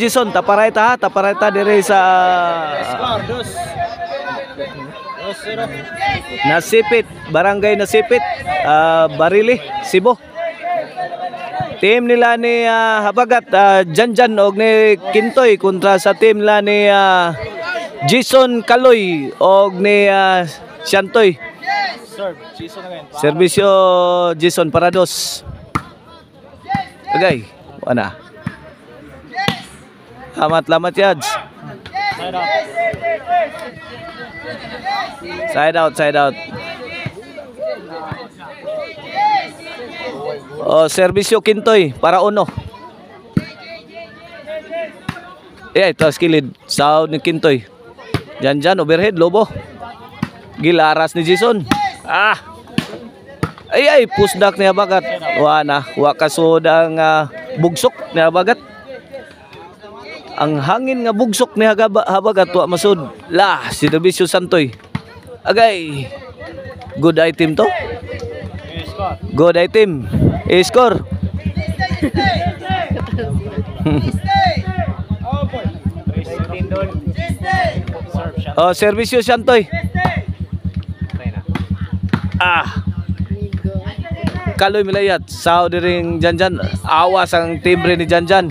Jason, tapareta ha, tapareta dire sa Nasipit, Barangay Nasipit, Barili, Cebu. Team nila ni Habagat, Janjan og ni Kintoy kontra sa team nila ni Jason Kaloy og ni Shantoy. Servisyo Jason Parados. Okay, wala. Lamat yads. Side out. Oh, servisyo Kintoy para uno. Ito skilled sound ni Kintoy. Janjan overhead lobo. Gilaras ni Jason. Ay pusdak ni Habagat. Wa kasudang bugsok ni Habagat. Ang hangin nga bugsok ni Habagat wa masud. Si Servisyo Santoy. Agay. Good item to. Good item. Score. Oh, Servisyo Santoy. Kaloy milayat. Sao diring Janjan. Awas ang timbre ni Janjan.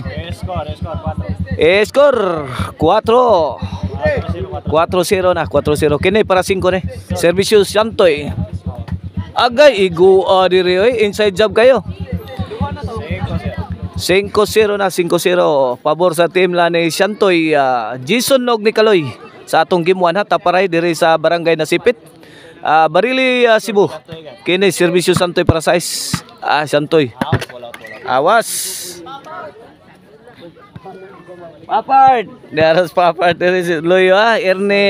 Score 4-0 na. 4-0. Kini para 5 ni. Servisyo Santoy. Agay igu diri oy. Inside job kayo. 5-0 na. 5-0. Pabor sa team la ni Santoy. Jason og ni Kaloy. Sa atong game 1 ha. Taparay diri sa Barangay Nasipit. Barili, Cebu. Kini Servisyo Santoy para size. Santoy. Awas. Papard. Daras papard diri si Loyo Erne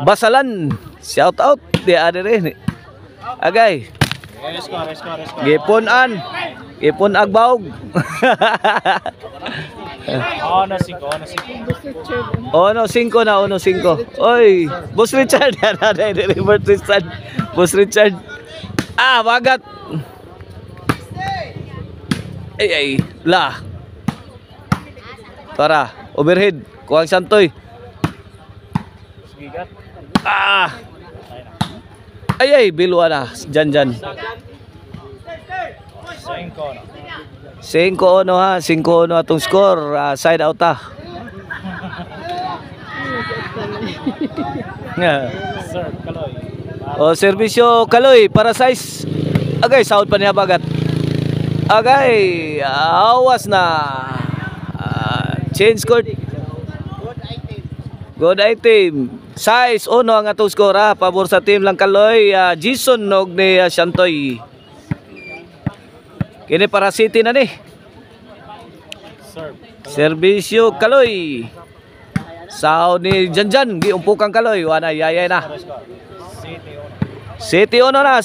Basalan. Shout out di adere. Agay. Gipon agbaog. Ono 5 na. Oy, Boss Richard. Boss Richard. Bagat. Ay. Para overhead. Kuang Santoy. Ay, bilwa na. Janjan. 5-1 ha. 5-1 atong score. Side out ha. Servisyo Kaloy para size. Agay, sahod pa niya Habagat. Agay, awas na. Change court. Good item. Size 1 ang atong score ha. Pabor sa team lang Kaloy. Jason og ni Shantoy. Kini para City na ni. Servisyo Kaloy. Sao ni Janjan. Giumpukan Kaloy. Wana yayay na. City 1 na.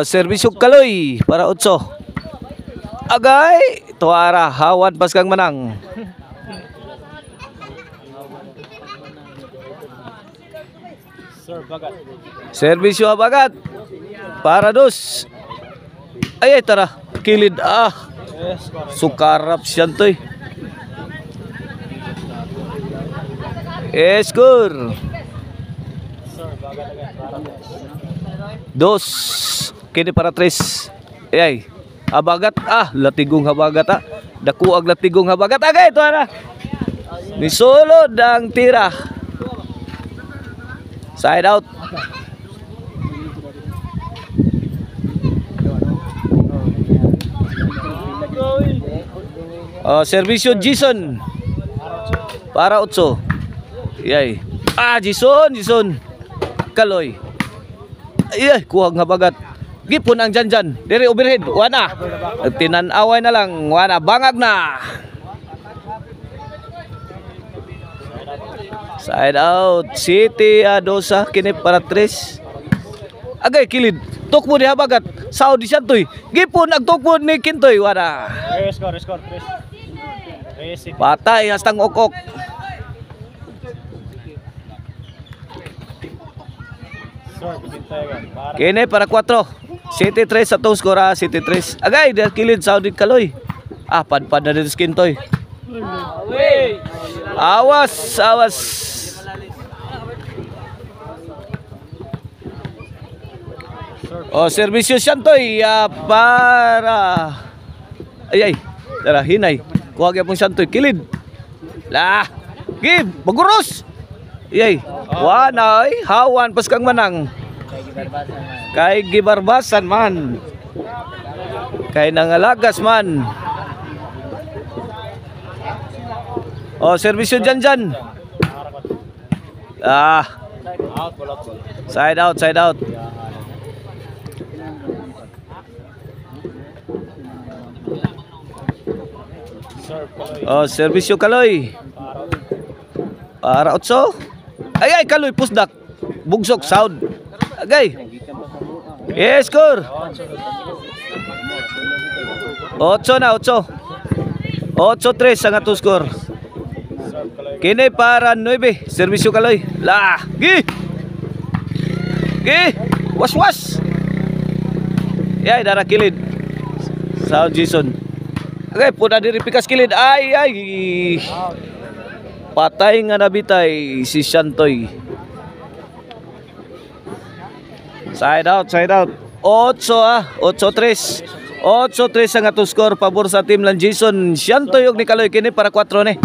Servisyo Kaloy para 8. Agay. Tuara. Hawan pas kang manang. Servisyo Habagat para 2. Ay tara. Kilid. Sukarap Shantoy. Score 2. Kini para 3. Ay Habagat. Latigong Habagat. Dakuag latigong Habagat. Agay ito na. Nisulod ang tira. Side out. Servisyo Jason para 8. Yay. Jason Kaloy. Kuha ng Habagat. Gipon ang Janjan. Diri overhead. Wana. Tinanaway na lang. Wana. Bangag na. Side out. City Dosa. Kini para 3. Agay kilid. Tukmo ni Habagat. Sao di Shantoy. Gipon ang tukmo ni Kintoy. Wana. Score 3. Patay hastang okok. Kini para 4. City 3 sa tong skor ha, City 3. Agay, kilid Saudi Kaloy. Padpad na dito skin toy. Awas, awas. Servisyo Santoy para ay tara hinay. Kuha gyapon Santoy kilid. Lah, give, baguros. Yay, wanay, hawan pas kang manang. Kay gibarbasan man. Kay nangalagas man. Servisyo dyan. Side out, side out. Servisyo Kaloy. Para Otso. Ay, Kaloy, pusdak. Bugsok, sound. Agay. Yes, score. 8 na, 8. 8-3 ang ato score. Kini para 9. Servisyo Kaloy. Lah, gi. Gi. Was. Yay, dara kilid. Sound Jason. Okay, puna diri pikas kilid. Ay. Patay nga nabitay si Santoy. Side out. 8-3. 8-3 ang ato score pabor sa team lang Jason. Santoy og ni Kaloy kini para 4 ni.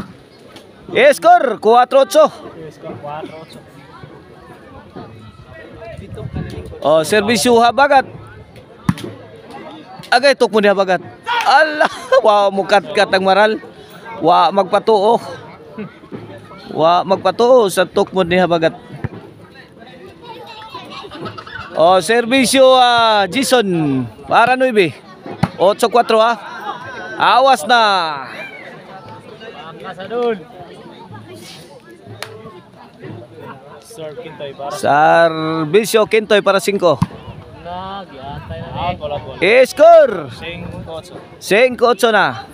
Score 4-8. Servisyo Habagat. Agay tok mo ni Habagat. Allah, wa mukat ang maral. Wa magpatuo. Sa tok mo ni Habagat. Servisyo Jason para 9. 8-4 ha. Awas na. Servisyo Kintoy para 5. Score 5-8 na.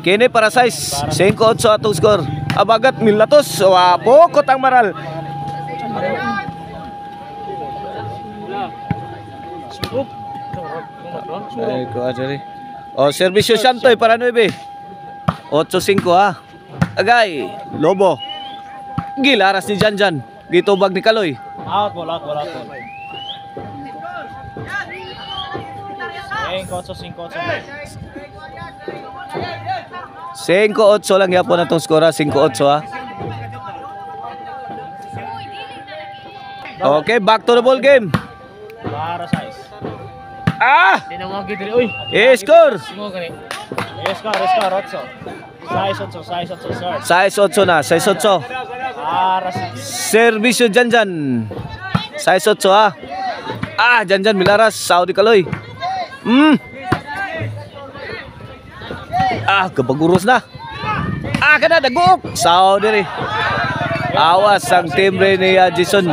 Kini para 6. 5-8 atong score. Habagat milatos. Pokot ang maral. Servisyo Santoy para 9. 8-5 ha. Agay, Lobo. Gilaras ni Janjan. Gitubag ni Kaloy. Out. 5-8 lang yapon atong skora. 5-8 ha. Okay, back to the ball game. Para size. Score. Score 8. Size 8 na, size 8. Servisyo Janjan. Size 8 ha. Janjan milaras Saudi Kaloy. Kabaguros na. Kana dagok. Saudi rin. Awas ang timbre ni Jason.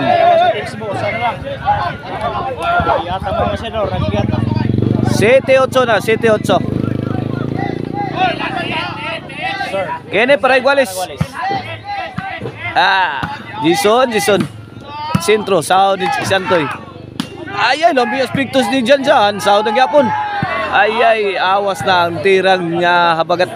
7-8 na, 7-8. Kene para iguales. Jason. Sentro, Saudi Santoy. Lambi aspektos ni Janjan. Saudi ng yapon. Awas na ang tirang niya Habagat.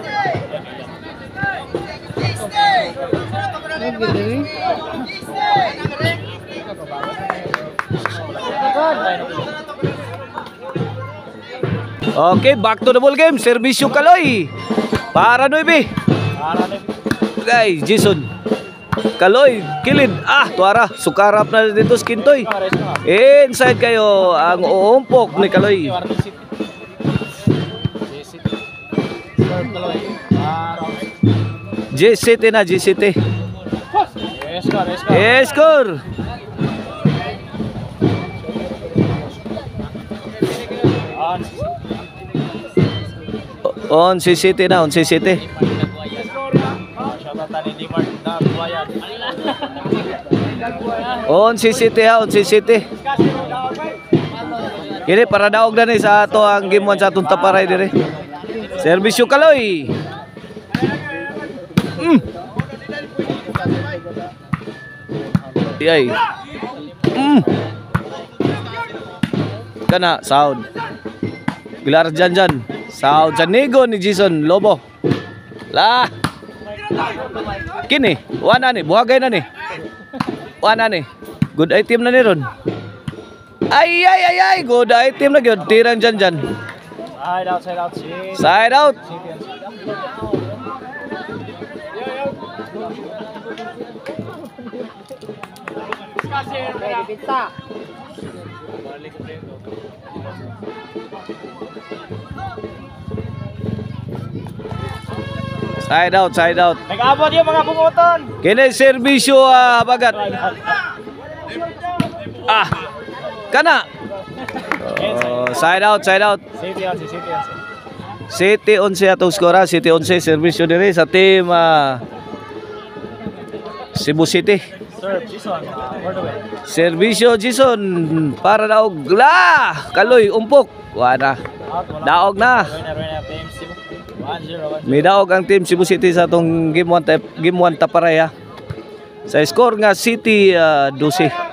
Okay, back to the ball game. Servisyo Kaloy para 9. Guys, Jason Kaloy, kilid. Tuara, sukarap na dito Skintoy. Inside kayo ang uumpok ni Kaloy. G-City na, G-City. Score. On si City na, on si City. On si City ha, on si City. Kini para daog na ni sa ato ang game 1 sa atong taparay dire. Servisyo Kaloy. Kana sound. Gilar Janjan. Sound sa nigo ni Jason Lobo. Lah. Kini, wana ni, buhagay na ni. Wana ni. Good item na ni ron. Ay, good item na gyud. Tirang Janjan. Side out, side out. Shit. Side out. Side out, side out. Nag-abot yung mga bunguton. Kini serbisyo habagat. Ah. Kana. Side out, side out. City on, City on. City 11 atong skora, City 11 serbisyo diri sa team Cebu City. Sir, Jason, where the way? Serbisyo Jason para daog la kaloy umpok. Wala. Out, wala. Daog na. Winner, team Cebu. 1-0. May daog ang team Cebu City sa atong game 1 taparaya. Sa score nga City 12.